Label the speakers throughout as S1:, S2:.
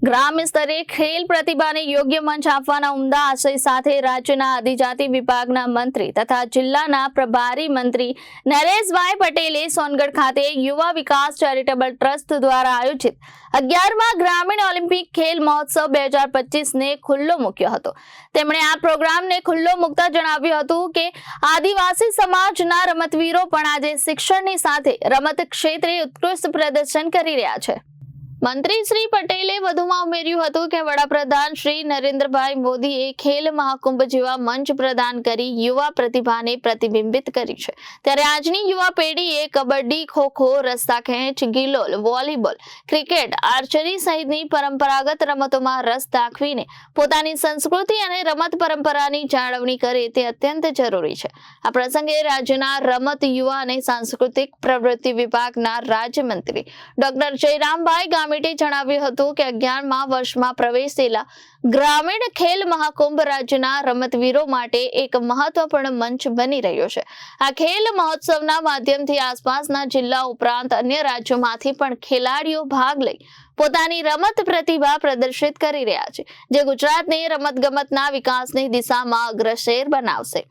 S1: ગ્રામ્ય સ્તરે ખેલ પ્રતિભાને યોગ્ય મંચ આપવાના ઉમદા આશય સાથે રાજ્યના આદિજાતિ વિભાગના મંત્રી તથા જિલ્લાના પ્રભારી મંત્રી નરેશભાઈ પટેલે સોનગઢ ખાતે યુવા વિકાસ ચેરિટેબલ ટ્રસ્ટ દ્વારા આયોજિત 11મા ગ્રામીણ ઓલિમ્પિક ખેલ મહોત્સવ 2025 ને ખુલ્લો મૂક્યો હતો। તેમણે આ પ્રોગ્રામને ખુલ્લો મૂકતા જણાવ્યું હતું કે આદિવાસી સમાજના રમતવીરો પણ આજે શિક્ષણની સાથે રમત ક્ષેત્રે ઉત્કૃષ્ટ પ્રદર્શન કરી રહ્યા છે। મંત્રી શ્રી પટેલે વધુમાં ઉમેર્યું હતું કે વડાપ્રધાન શ્રી નરેન્દ્રભાઈ મોદીએ ખેલ મહાકુંભ જેવા મંચ પ્રદાન કરી યુવા પ્રતિભાને પ્રતિબિંબિત કરી છે, ત્યારે આજની યુવા પેઢીએ કબડ્ડી, ખોખો, રસ્તા ખેંચ, ગિલોલ, વોલીબોલ, ક્રિકેટ, આર્ચરી સહિતની પરંપરાગત રમતોમાં રસ દાખવીને પોતાની સંસ્કૃતિ અને રમત પરંપરાની જાળવણી કરે તે અત્યંત જરૂરી છે। આ પ્રસંગે રાજ્યના રમત, યુવા અને સાંસ્કૃતિક પ્રવૃત્તિ વિભાગના રાજ્યમંત્રી ડોક્ટર જયરામભાઈ ગામિતે જણાવ્યું હતું કે 11મા વર્ષમાં પ્રવેશેલા ગ્રામીણ ખેલ મહાકુંભ રાજ્યના રમતવીરો માટે એક મહત્વપૂર્ણ મંચ બની રહ્યો છે। આ ખેલ મહોત્સવના માધ્યમથી આસપાસના જિલ્લા ઉપરાંત અન્ય રાજ્યોમાંથી પણ ખેલાડીઓ ભાગ લઈ પોતાની રમત પ્રતિભા પ્રદર્શિત કરી રહ્યા છે, જે ગુજરાતને રમતગમતના વિકાસની દિશામાં અગ્રસર બનાવશે।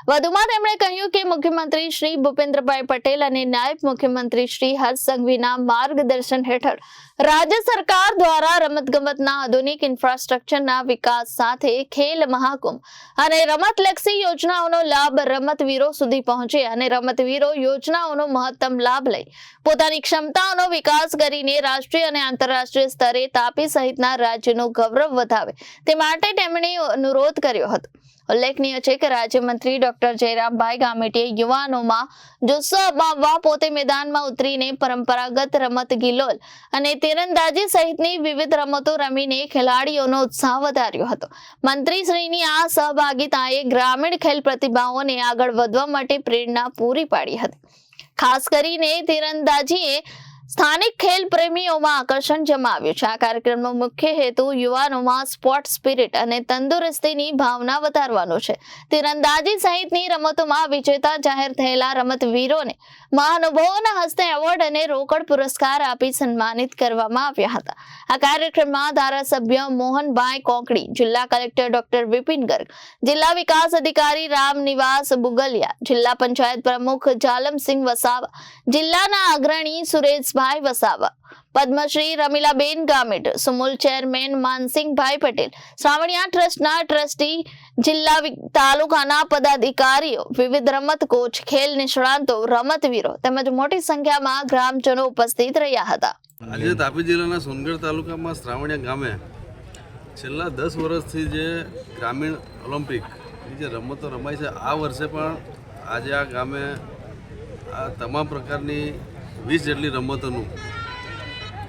S1: વધુમાં તેમણે કહ્યું કે મુખ્યમંત્રી શ્રી ભૂપેન્દ્રભાઈ પટેલ અને નાયબ મુખ્યમંત્રી શ્રી હર્ષ સંઘવીના માર્ગદર્શન હેઠળ રાજ્ય સરકાર દ્વારા રમતગમતના આધુનિક ઇન્ફ્રાસ્ટ્રક્ચરના વિકાસ સાથે ખેલ મહાકુંભ અને રમતલક્ષી યોજનાઓનો લાભ રમતવીરો સુધી પહોંચે અને રમતવીરો યોજનાઓનો મહત્તમ લાભ લઈ પોતાની ક્ષમતાઓનો વિકાસ કરીને રાષ્ટ્રીય અને આંતરરાષ્ટ્રીય સ્તરે તાપી સહિતના રાજ્યનું ગૌરવ વધાવે તે માટે તેમણે અનુરોધ કર્યો હતો। ઉલ્લેખનીય છે કે રાજ્યમંત્રી ડોક્ટર જયરામભાઈ ગામિતે યુવાનોમાં જુસ્સો અપાવવા પોતે મેદાનમાં ઉતરીને પરંપરાગત રમત ગિલોલ અને તીરંદાજી સહિતની વિવિધ રમતો રમીને ખેલાડીઓનો ઉત્સાહ વધાર્યો હતો। મંત્રીશ્રીની આ સહભાગિતાએ ગ્રામીણ ખેલ પ્રતિભાઓને આગળ વધવા માટે પ્રેરણા પૂરી પાડી હતી। ખાસ કરીને તીરંદાજીએ સ્થાનિક ખેલ પ્રેમીઓમાં આકર્ષણ જમાવ્યું છે। આ કાર્યક્રમનો મુખ્ય હેતુ યુવાનોમાં સ્પોર્ટ સ્પિરિટ અને તંદુરસ્તીની ભાવના વધારવાનો છે। તીરંદાજી સહિતની રમતોમાં વિજેતા જાહેર થયેલા રમતવીરોને મહાનુભાવોના હસ્તે એવોર્ડ અને રોકડ પુરસ્કાર આપી સન્માનિત કરવામાં આવ્યા હતા। આ કાર્યક્રમમાં ધારાસભ્ય મોહનભાઈ કોકડી, જિલ્લા કલેક્ટર ડોક્ટર વિપિન ગર્ગ, જિલ્લા વિકાસ અધિકારી રામનિવાસ બુગલિયા, જિલ્લા પંચાયત પ્રમુખ જાલમસિંહ વસાવા, જિલ્લાના અગ્રણી સુરેશ ભાઈ વસાવા, પદ્મશ્રી રમીલાબેન ગામિત, સુમુલ ચેરમેન માનસિંહભાઈ પટેલ, શ્રાવણિયા ટ્રસ્ટના ટ્રસ્ટી, જિલ્લા તાલુકાના પદાધિકારીઓ, વિવિધ રમત કોચ, ખેલ નિષ્ણાંતો, રમતવીરો તેમજ મોટી સંખ્યામાં ગ્રામજનો ઉપસ્થિત રહ્યા હતા।
S2: આજે તાપી જિલ્લાના સોનગઢ તાલુકામાં શ્રાવણિયા ગામે છેલ્લા 10 વર્ષથી જે ગ્રામીણ ઓલિમ્પિક જે રમતો રમાય છે, આ વર્ષે પણ આજે આ ગામે આ તમામ પ્રકારની 20 જેટલી રમતોનું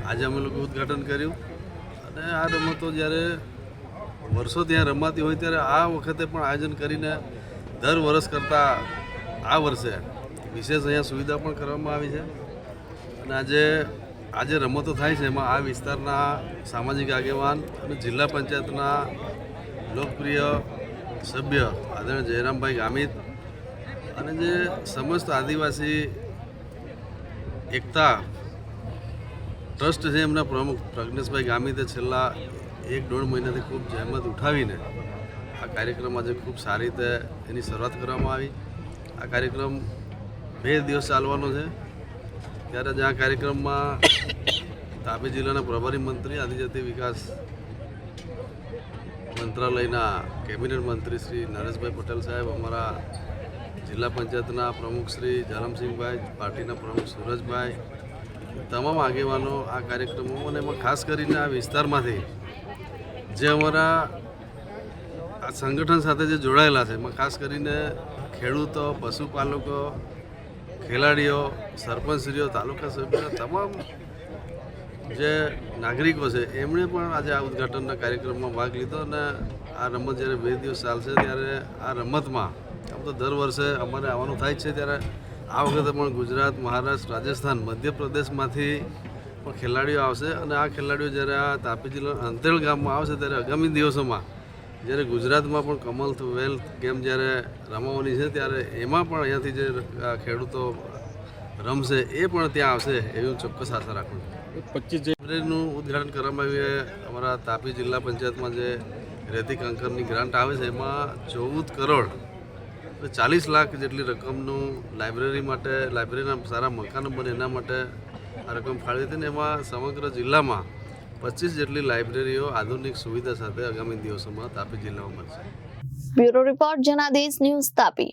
S2: આજે અમે લોકો ઉદ્ઘાટન કર્યું। અને આ રમતો જ્યારે વર્ષો ત્યાં રમાતી હોય ત્યારે આ વખતે પણ આયોજન કરીને દર વર્ષ કરતાં આ વર્ષે વિશેષ અહીંયા સુવિધા પણ કરવામાં આવી છે। અને આજે રમતો થાય છે એમાં આ વિસ્તારના સામાજિક આગેવાન અને જિલ્લા પંચાયતના લોકપ્રિય સભ્ય આદરણીય જયરામભાઈ ગામિત અને જે સમસ્ત આદિવાસી એકતા ટ્રસ્ટ છે એમના પ્રમુખ પ્રજ્ઞેશભાઈ ગામિતે છેલ્લા 1-1.5 મહિનાથી ખૂબ જહેમત ઉઠાવીને આ કાર્યક્રમ આજે ખૂબ સારી રીતે એની શરૂઆત કરવામાં આવી। આ કાર્યક્રમ 2 દિવસ ચાલવાનો છે। ત્યારે જ આ કાર્યક્રમમાં તાપી જિલ્લાના પ્રભારી મંત્રી, આદિજાતિ વિકાસ મંત્રાલયના કેબિનેટ મંત્રી શ્રી નરેશભાઈ પટેલ સાહેબ, અમારા જિલ્લા પંચાયતના પ્રમુખ શ્રી જાલમસિંહભાઈ, પાર્ટીના પ્રમુખ સુરજભાઈ, તમામ આગેવાનો આ કાર્યક્રમો અને એમાં ખાસ કરીને આ વિસ્તારમાંથી જે અમારા આ સંગઠન સાથે જે જોડાયેલા છે એમાં ખાસ કરીને ખેડૂતો, પશુપાલકો, ખેલાડીઓ, સરપંચશ્રીઓ, તાલુકા સભ્યો, તમામ જે નાગરિકો છે એમણે પણ આજે આ ઉદ્ઘાટનના કાર્યક્રમમાં ભાગ લીધો। અને આ રમત જ્યારે 2 દિવસ ચાલશે ત્યારે આ રમતમાં આમ તો દર વર્ષે અમારે આવવાનું થાય છે, ત્યારે આ વખતે પણ ગુજરાત, મહારાષ્ટ્ર, રાજસ્થાન, મધ્યપ્રદેશમાંથી પણ ખેલાડીઓ આવશે। અને આ ખેલાડીઓ જ્યારે આ તાપી જિલ્લાના અંતેલ ગામમાં આવશે ત્યારે આગામી દિવસોમાં જ્યારે ગુજરાતમાં પણ કોમનવેલ્થ ગેમ જ્યારે રમવાની છે ત્યારે એમાં પણ અહીંયાથી જે ખેડૂતો રમશે એ પણ ત્યાં આવશે એવી ચોક્કસ આશા રાખું છું। લાઇબ્રેરીનું ઉદ્ઘાટન કરવામાં આવ્યું છે. અમારા તાપી જિલ્લા પંચાયતમાં જે રેતી કંકરની ગ્રાન્ટ આવે છે એમાં 14 કરોડ 40 લાખ જેટલી રકમનું લાઇબ્રેરી માટે, લાઇબ્રેરીના સારા મકાનો બને એના માટે આ રકમ ફાળવી હતી. ને એમાં સમગ્ર જિલ્લામાં 25 જેટલી લાઇબ્રેરીઓ આધુનિક સુવિધા સાથે આગામી દિવસોમાં તાપી જિલ્લામાં મળશે.
S1: Bureau report Janadesh news Tapi.